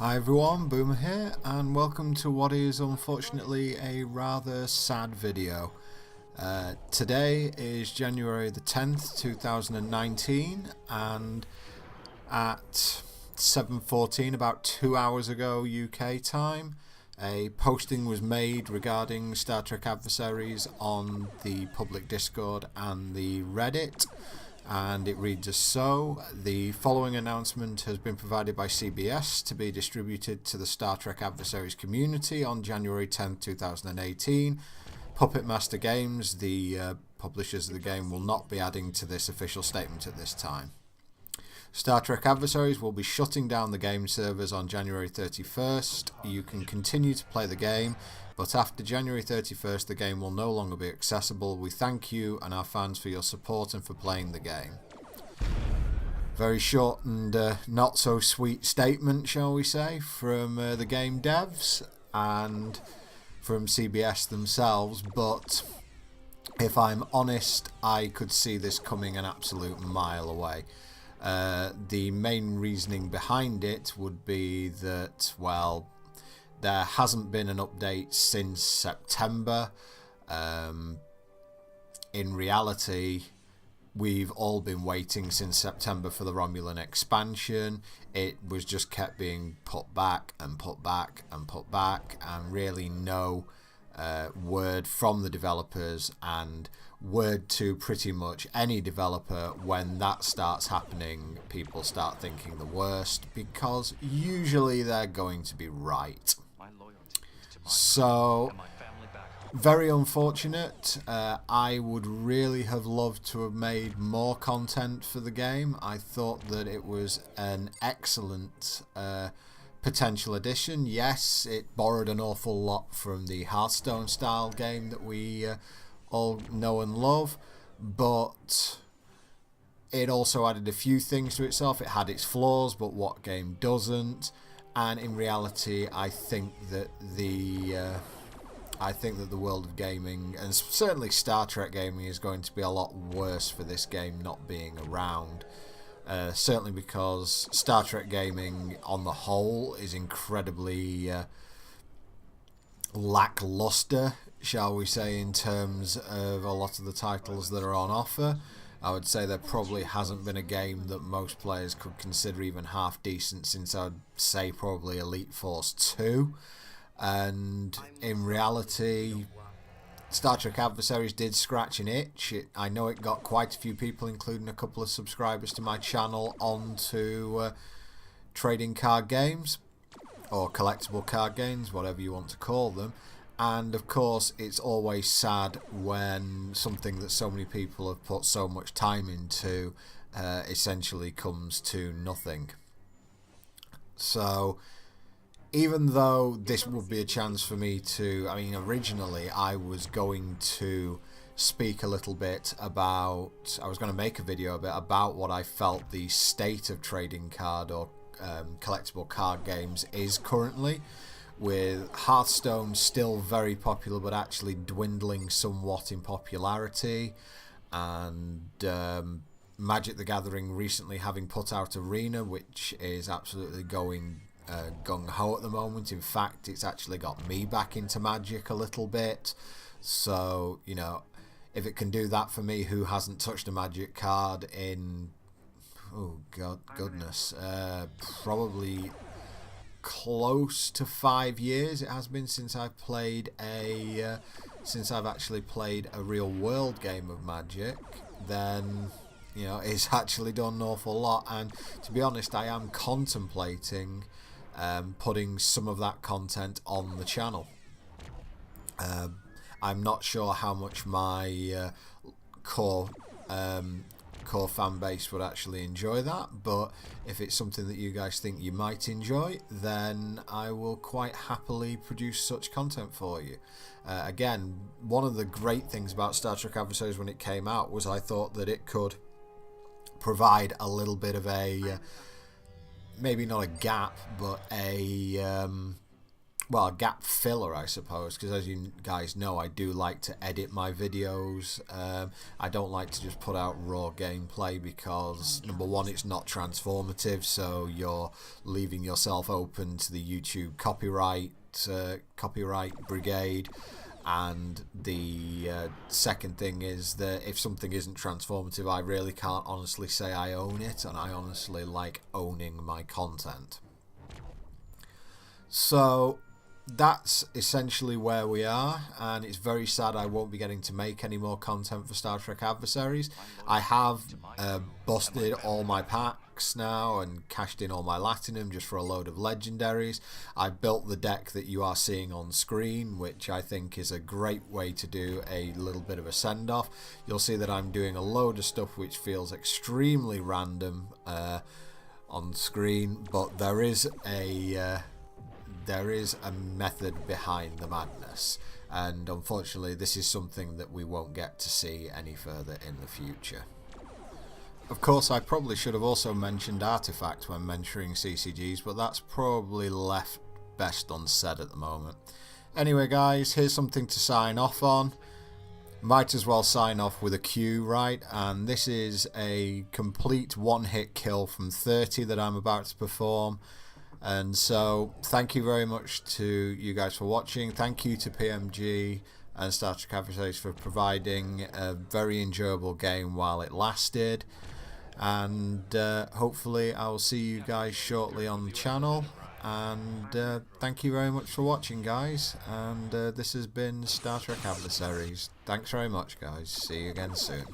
Hi everyone, Boomer here, and welcome to what is unfortunately a rather sad video. Today is January the 10th, 2019, and at 7:14, about 2 hours ago UK time, a posting was made regarding Star Trek Adversaries on the public Discord and the Reddit. And it reads as so: the following announcement has been provided by CBS to be distributed to the Star Trek Adversaries community on January 10th, 2018. Puppet Master Games, the publishers of the game, will not be adding to this official statement at this time. Star Trek Adversaries will be shutting down the game servers on January 31st. You can continue to play the game, but after January 31st the game will no longer be accessible. We thank you and our fans for your support and for playing the game. Very short and not so sweet statement, shall we say, from the game devs and from CBS themselves, but if I'm honest, I could see this coming an absolute mile away. The main reasoning behind it would be that, well, there hasn't been an update since September. In reality, we've all been waiting since September for the Romulan expansion. It was just kept being put back and put back and put back, and really no word from the developers and word to pretty much any developer. When that starts happening, people start thinking the worst, because usually they're going to be right. So, very unfortunate. I would really have loved to have made more content for the game. I thought that it was an excellent potential addition. Yes, it borrowed an awful lot from the Hearthstone style game that we all know and love, but it also added a few things to itself. It had its flaws, but what game doesn't? And in reality, I think that the world of gaming, and certainly Star Trek gaming, is going to be a lot worse for this game not being around. Certainly because Star Trek gaming on the whole is incredibly lackluster, shall we say, in terms of a lot of the titles that are on offer. I would say there probably hasn't been a game that most players could consider even half decent since, I'd say, probably Elite Force 2. And in reality, Star Trek Adversaries did scratch an itch. I know it got quite a few people, including a couple of subscribers to my channel, onto trading card games, or collectible card games, whatever you want to call them. And of course, it's always sad when something that so many people have put so much time into essentially comes to nothing. So, even though this would be a chance for me to, originally I was going to speak a little bit about, I was going to make a video a bit about what I felt the state of trading card or collectible card games is currently, with Hearthstone still very popular but actually dwindling somewhat in popularity, and Magic the Gathering recently having put out Arena, which is absolutely going gung-ho at the moment. In fact, it's actually got me back into Magic a little bit. So, you know, if it can do that for me, who hasn't touched a Magic card in, oh god, goodness, probably close to 5 years it has been since I've played since I've actually played a real world game of Magic, then, you know, it's actually done an awful lot. And to be honest, I am contemplating putting some of that content on the channel. I'm not sure how much my core fan base would actually enjoy that, but if it's something that you guys think you might enjoy, then I will quite happily produce such content for you. Again, one of the great things about Star Trek Adversaries when it came out was I thought that it could provide a little bit of a maybe not a gap, but a well, a gap filler, I suppose, because as you guys know, I do like to edit my videos. I don't like to just put out raw gameplay because, number one, it's not transformative, so you're leaving yourself open to the YouTube copyright brigade. And the second thing is that if something isn't transformative, I really can't honestly say I own it, and I honestly like owning my content. So that's essentially where we are, and it's very sad I won't be getting to make any more content for Star Trek Adversaries. I have busted all my packs now and cashed in all my Latinum just for a load of legendaries. I built the deck that you are seeing on screen, which I think is a great way to do a little bit of a send-off. You'll see that I'm doing a load of stuff which feels extremely random on screen, but there is a method behind the madness, and unfortunately this is something that we won't get to see any further in the future. Of course, I probably should have also mentioned Artifact when mentioning CCGs, but that's probably left best unsaid at the moment. Anyway guys, here's something to sign off on. Might as well sign off with a Q, right? And this is a complete one-hit kill from 30 that I'm about to perform. And so thank you very much to you guys for watching. Thank you to PMG and Star Trek Adversaries for providing a very enjoyable game while it lasted. And hopefully I will see you guys shortly on the channel. And thank you very much for watching, guys. And this has been Star Trek Adversaries. Thanks very much, guys. See you again soon.